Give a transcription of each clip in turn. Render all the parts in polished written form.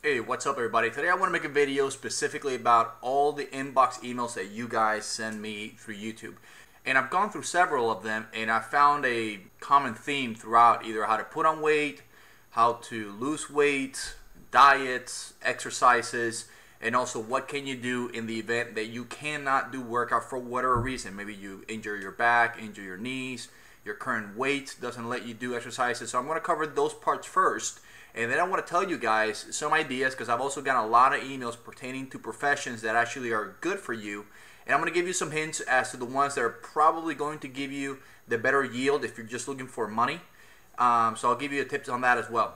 Hey, what's up everybody? Today I want to make a video specifically about all the inbox emails that you guys send me through YouTube. And I've gone through several of them and I found a common theme throughout, either how to put on weight, how to lose weight, diets, exercises, and also what can you do in the event that you cannot do workout for whatever reason. Maybe you injure your back, injure your knees, your current weight doesn't let you do exercises. So I'm going to cover those parts first. And then I want to tell you guys some ideas, because I've also gotten a lot of emails pertaining to professions that actually are good for you. And I'm going to give you some hints as to the ones that are probably going to give you the better yield if you're just looking for money. So I'll give you tips on that as well.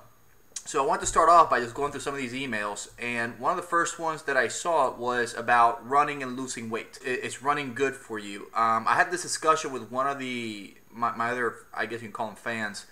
So I want to start off by just going through some of these emails. And one of the first ones that I saw was about running and losing weight. It's running good for you. I had this discussion with one of my other, I guess you can call them fans,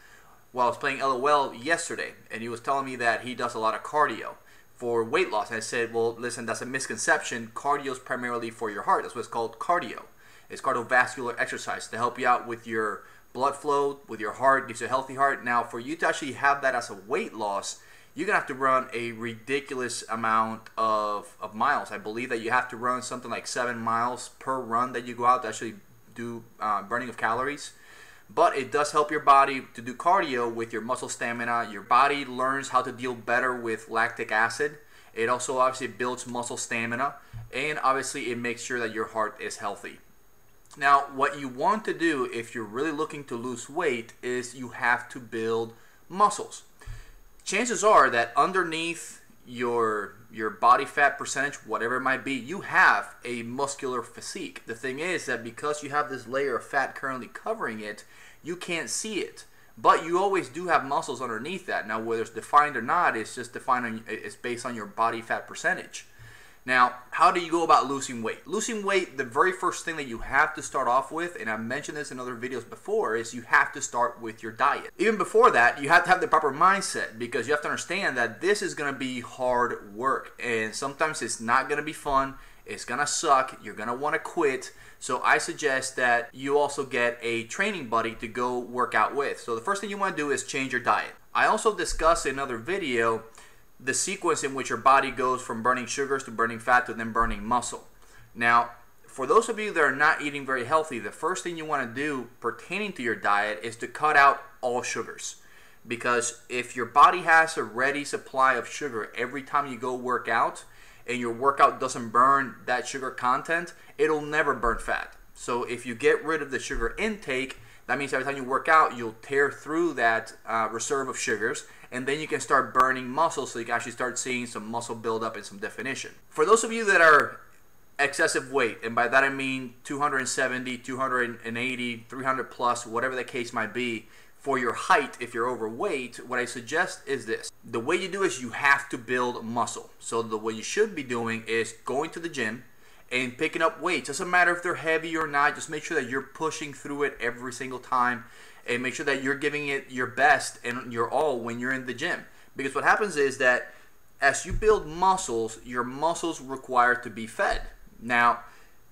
while I was playing LOL yesterday, and he was telling me that he does a lot of cardio for weight loss. And I said, well, listen, that's a misconception. Cardio is primarily for your heart. That's what it's called, cardio. It's cardiovascular exercise to help you out with your blood flow, with your heart, gives you a healthy heart. Now, for you to actually have that as a weight loss, you're going to have to run a ridiculous amount of miles. I believe that you have to run something like 7 miles per run that you go out to actually do burning of calories. But it does help your body to do cardio with your muscle stamina. Your body learns how to deal better with lactic acid. It also obviously builds muscle stamina. And obviously it makes sure that your heart is healthy. Now, what you want to do if you're really looking to lose weight is you have to build muscles. Chances are that underneath your body fat percentage, whatever it might be, you have a muscular physique. The thing is that because you have this layer of fat currently covering it, you can't see it. But you always do have muscles underneath that. Now, whether it's defined or not, it's just defined on, it's based on your body fat percentage. Now, how do you go about losing weight? Losing weight, the very first thing that you have to start off with, and I've mentioned this in other videos before, is you have to start with your diet. Even before that, you have to have the proper mindset, because you have to understand that this is going to be hard work. And sometimes it's not going to be fun. It's going to suck. You're going to want to quit. So I suggest that you also get a training buddy to go work out with. So the first thing you want to do is change your diet. I also discussed in another video the sequence in which your body goes from burning sugars to burning fat to then burning muscle. Now, for those of you that are not eating very healthy, the first thing you want to do pertaining to your diet is to cut out all sugars. Because if your body has a ready supply of sugar every time you go work out, and your workout doesn't burn that sugar content, it'll never burn fat. So if you get rid of the sugar intake, that means every time you work out, you'll tear through that reserve of sugars, and then you can start burning muscle, so you can actually start seeing some muscle buildup and some definition. For those of you that are excessive weight, and by that I mean 270, 280, 300 plus, whatever the case might be, for your height, if you're overweight, what I suggest is this. The way you do is you have to build muscle. So the way you should be doing is going to the gym and picking up weights. Doesn't matter if they're heavy or not, just make sure that you're pushing through it every single time, and make sure that you're giving it your best and your all when you're in the gym. Because what happens is that as you build muscles, your muscles require to be fed. Now,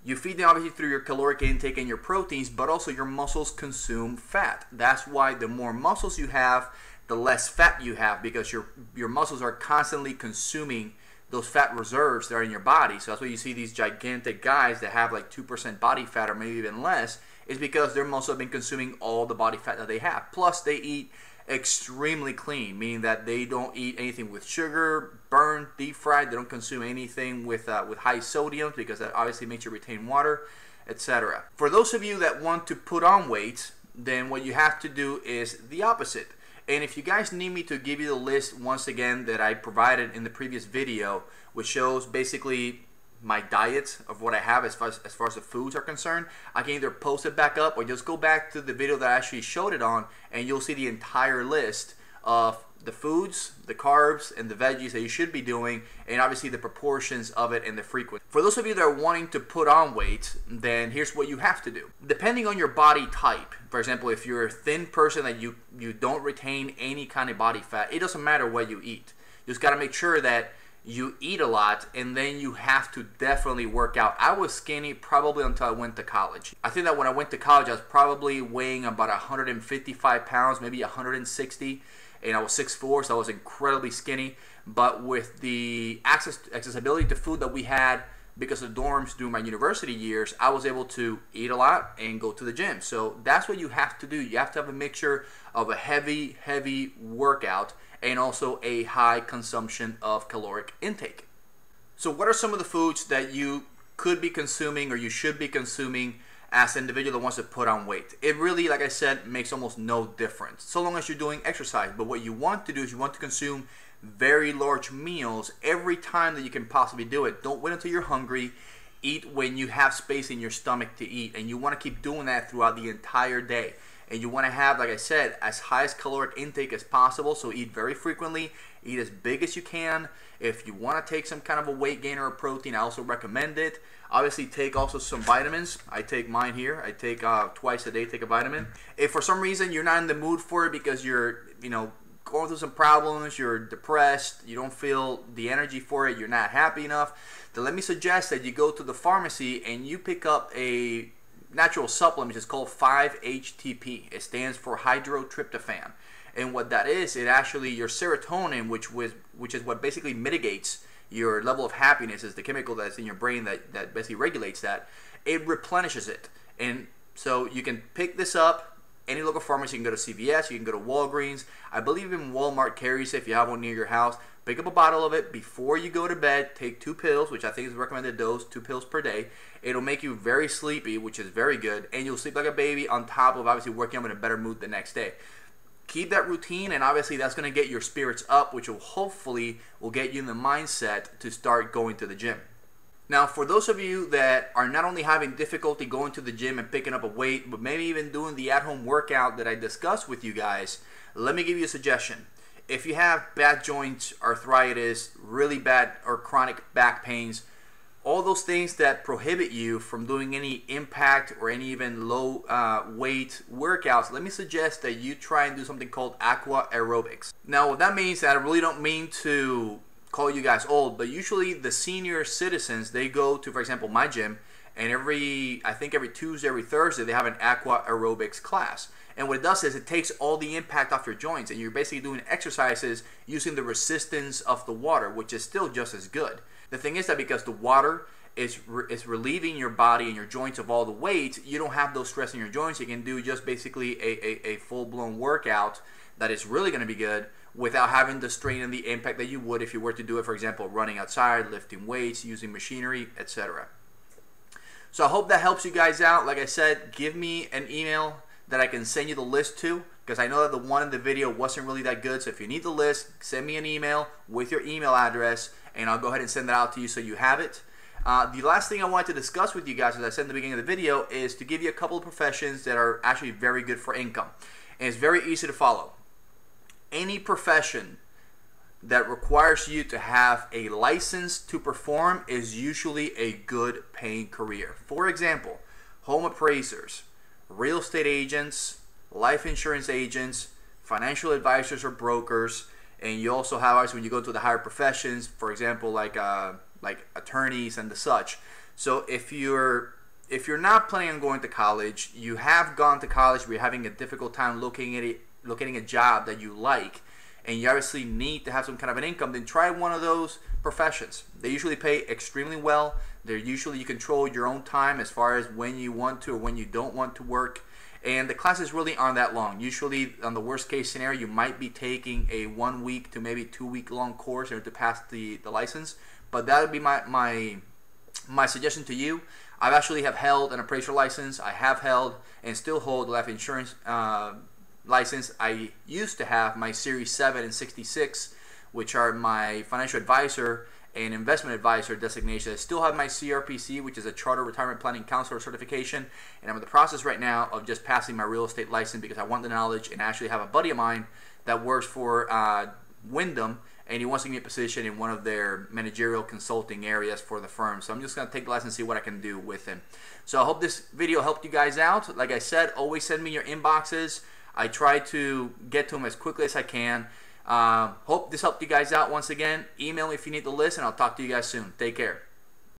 you feed them obviously through your caloric intake and your proteins, but also your muscles consume fat. That's why the more muscles you have, the less fat you have, because your muscles are constantly consuming those fat reserves that are in your body. So that's why you see these gigantic guys that have like 2% body fat or maybe even less, is because their muscles have been consuming all the body fat that they have. Plus they eat extremely clean, meaning that they don't eat anything with sugar, burned, deep fried. They don't consume anything with high sodium, because that obviously makes you retain water, etc. For those of you that want to put on weight, then what you have to do is the opposite. And if you guys need me to give you the list once again that I provided in the previous video, which shows basically my diet of what I have as far as the foods are concerned, I can either post it back up or just go back to the video that I actually showed it on, and you'll see the entire list of the foods, the carbs, and the veggies that you should be doing, and obviously the proportions of it and the frequency. For those of you that are wanting to put on weight, then here's what you have to do. Depending on your body type, for example, if you're a thin person that you don't retain any kind of body fat, it doesn't matter what you eat. You just got to make sure that you eat a lot, and then you have to definitely work out. I was skinny probably until I went to college. I think that when I went to college, I was probably weighing about 155 pounds, maybe 160. and I was 6'4", so I was incredibly skinny. but with the accessibility to food that we had because of the dorms during my university years, I was able to eat a lot and go to the gym. So that's what you have to do. You have to have a mixture of a heavy workout and also a high consumption of caloric intake. So what are some of the foods that you could be consuming or you should be consuming as an individual that wants to put on weight? It really, like I said, makes almost no difference so long as you're doing exercise. But what you want to do is you want to consume very large meals every time that you can possibly do it. Don't wait until you're hungry. Eat when you have space in your stomach to eat, and you want to keep doing that throughout the entire day. And you want to have, like I said, as high as caloric intake as possible. So eat very frequently, eat as big as you can. If you want to take some kind of a weight gainer or protein, I also recommend it. Obviously, take also some vitamins. I take mine here. I take twice a day, take a vitamin. If for some reason you're not in the mood for it because you're, going through some problems, you're depressed, you don't feel the energy for it, you're not happy enough, then let me suggest that you go to the pharmacy and you pick up a natural supplement which is called 5-HTP. It stands for hydrotryptophan. And what that is, it actually, your serotonin, which is what basically mitigates your level of happiness, is the chemical that's in your brain that basically regulates that, it replenishes it. And so you can pick this up. Any local pharmacy, you can go to CVS, you can go to Walgreens. I believe even Walmart carries it if you have one near your house. Pick up a bottle of it before you go to bed. Take 2 pills, which I think is the recommended dose, 2 pills per day. It'll make you very sleepy, which is very good, and you'll sleep like a baby on top of obviously waking up in a better mood the next day. Keep that routine, and obviously that's going to get your spirits up, which will hopefully get you in the mindset to start going to the gym. Now, for those of you that are not only having difficulty going to the gym and picking up a weight, but maybe even doing the at-home workout that I discussed with you guys, let me give you a suggestion. If you have bad joints, arthritis, really bad or chronic back pains, all those things that prohibit you from doing any impact or any even low weight workouts, let me suggest that you try and do something called aqua aerobics. Now, what that means, that I really don't mean to call you guys old, but usually the senior citizens, they go to, for example, my gym, and I think every Tuesday, every Thursday, they have an aqua aerobics class. And what it does is it takes all the impact off your joints, and you're basically doing exercises using the resistance of the water, which is still just as good. The thing is that because the water is relieving your body and your joints of all the weight, you don't have those stress in your joints. You can do just basically a full-blown workout that is really going to be good without having the strain and the impact that you would if you were to do it, for example, running outside, lifting weights, using machinery, etc. So I hope that helps you guys out. Like I said, give me an email that I can send you the list to, because I know that the one in the video wasn't really that good. So if you need the list, send me an email with your email address, and I'll go ahead and send that out to you so you have it. The last thing I wanted to discuss with you guys, as I said in the beginning of the video, is to give you a couple of professions that are actually very good for income. And it's very easy to follow. Any profession that requires you to have a license to perform is usually a good paying career. For example, home appraisers, real estate agents, life insurance agents, financial advisors or brokers, and you also have, obviously, when you go to the higher professions, for example, like attorneys and the such. So if you're not planning on going to college, you have gone to college, but you're having a difficult time locating a job that you like, and you obviously need to have some kind of an income, then try one of those professions. They usually pay extremely well. They're usually, you control your own time as far as when you want to or when you don't want to work. And the classes really aren't that long. Usually, on the worst case scenario, you might be taking a 1 week to maybe 2 week long course in order to pass the license. But that would be my suggestion to you. I've actually held an appraiser license. I have held and still hold life insurance license. I used to have my Series 7 and 66, which are my financial advisor and investment advisor designation. I still have my CRPC, which is a Charter Retirement Planning Counselor certification, and I'm in the process right now of just passing my real estate license because I want the knowledge, and I actually have a buddy of mine that works for Wyndham, and he wants to give me a position in one of their managerial consulting areas for the firm. So I'm just going to take the license and see what I can do with him. So I hope this video helped you guys out. Like I said, always send me your inboxes. I try to get to them as quickly as I can. Hope this helped you guys out once again. Email me if you need the list, and I'll talk to you guys soon. Take care.